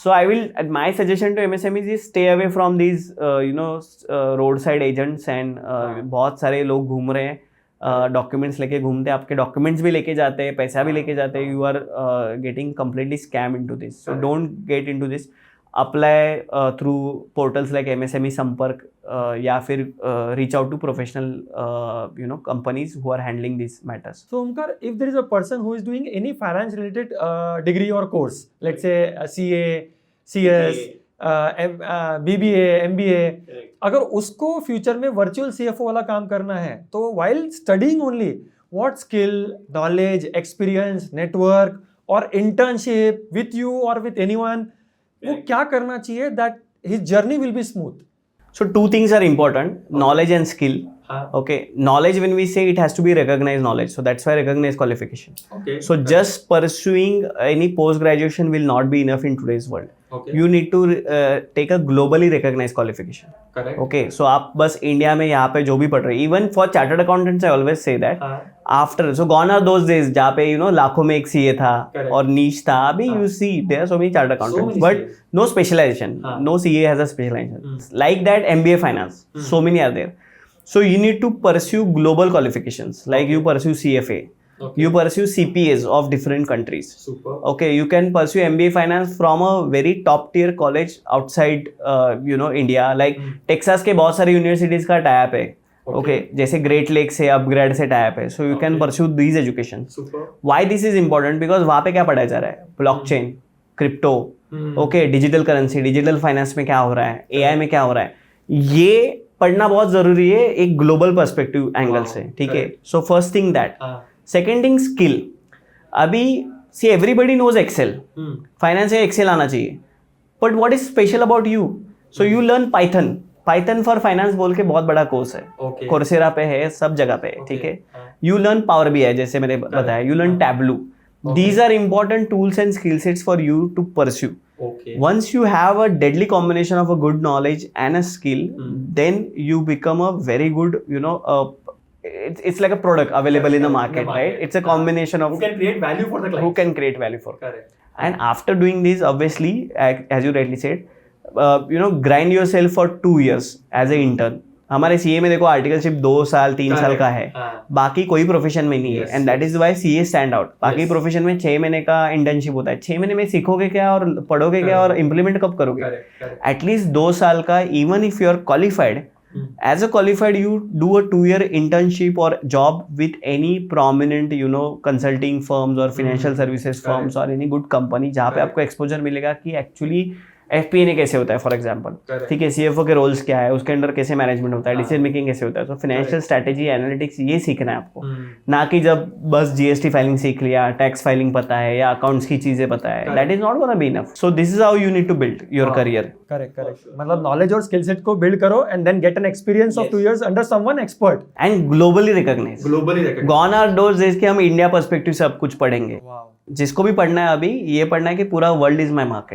So I will, my suggestion to MSMEs is stay away from these roadside agents and बहुत सारे लोग घूम रहे हैं डॉक्यूमेंट्स लेके घूमते हैं, आपके डॉक्यूमेंट्स भी लेके जाते हैं, पैसा भी लेके जाते हैं, you are getting completely scam into this. So don't get into this. Apply through portals like MSME Sampark या फिर reach out to professional companies who are handling these matters. So Omkar, if there is a person who is doing any finance related degree or course, let's say CA, CS, BBA, MBA, अगर उसको future में virtual CFO वाला काम करना है तो while studying only, what skill, knowledge, experience, network और internship with you or with anyone, वो क्या करना चाहिए that his journey will be smooth? So two things are important, knowledge and skill. Okay, knowledge, when we say, it has to be recognized knowledge, so that's why recognized qualification. Okay. So just pursuing any post graduation will not be enough in today's world. Okay. You need to take a globally recognized qualification. Correct. Okay, so आप बस India में यहाँ पे जो भी पढ़ रहे हैं, even for chartered accountants I always say that after, so gone are those days जहाँ पे लाखों में एक CA था और नीच था. अभी you see there are so many chartered accountants but no specialization. No CA has a specialization. Like that MBA finance, so many are there. So you need to pursue global qualifications, like you pursue CFA. Okay. You pursue CPAs of different countries. Super. Okay, you can pursue MBA finance from a very top tier college outside India. Like Texas के बहुत सारे universities का tie-up है. Okay, जैसे Great Lakes से upgrade से tie-up है. So you can pursue these education. Super. Why this is important? Because वहाँ पे क्या पढ़ाया जा रहा है? Blockchain, crypto, okay, digital currency, digital finance में क्या हो रहा है? AI में क्या हो रहा है? ये पढ़ना बहुत जरूरी है एक ग्लोबल पर्सपेक्टिव एंगल से. ठीक है. So first thing that. Second thing skill. अभी see everybody knows Excel, finance में एक्सेल आना चाहिए, but what is special about you? So you learn Python for finance बोल के बहुत बड़ा कोर्स है, कोर्सेरा पे है, सब जगह पे है. ठीक है. यू लर्न पावर BI जैसे मैंने बताया, you learn tableau. These are important tools and skill sets for you to pursue. Okay. Once you have a deadly combination of a good knowledge and a skill, then you become a very good, it's like a product available in the market, right? It's a combination of who can create value for the client. Who can create value for. Correct. And after doing this, obviously, as you rightly said, grind yourself for 2 years as an intern. हमारे CA में देखो articleship 2 साल 3 साल का है, बाकी कोई profession में नहीं है. And that is why CA stand out. बाकी प्रोफेशन में 6 महीने का इंटर्नशिप होता है. 6 महीने में सीखोगे क्या और पढ़ोगे क्या और इम्प्लीमेंट कब करोगे? एटलीस्ट 2 साल का, even if you are qualified, as a qualified you do a 2-year internship or job with any prominent consulting firms or financial services firms or any good company जहाँ पे आपको exposure मिलेगा कि actually FP&A कैसे होता है for example. ठीक है. CFO के रोल्स क्या है, उसके अंडर कैसे मैनेजमेंट होता है, डिसीजन मेकिंग कैसे होता है. तो फाइनेंशियल स्ट्रैटेजी, एनालिटिक्स, ये सीखना है आपको. ना कि जब बस GST फाइलिंग सीख लिया, टैक्स फाइलिंग पता है या अकाउंट्स की चीजें पता है, that is not gonna be enough. So this is how you need to build your career. Correct. मतलब नॉलेज और स्किल सेट को बिल्ड करो and then get an experience of 2 years under someone expert and globally recognised. Gone are those days कि हम India perspective से अब कुछ पढ़ेंगे. जिसको भी पढ़ना है अभी, ये पढ़ना है कि पूरा वर्ल्ड इज माई मार्केट.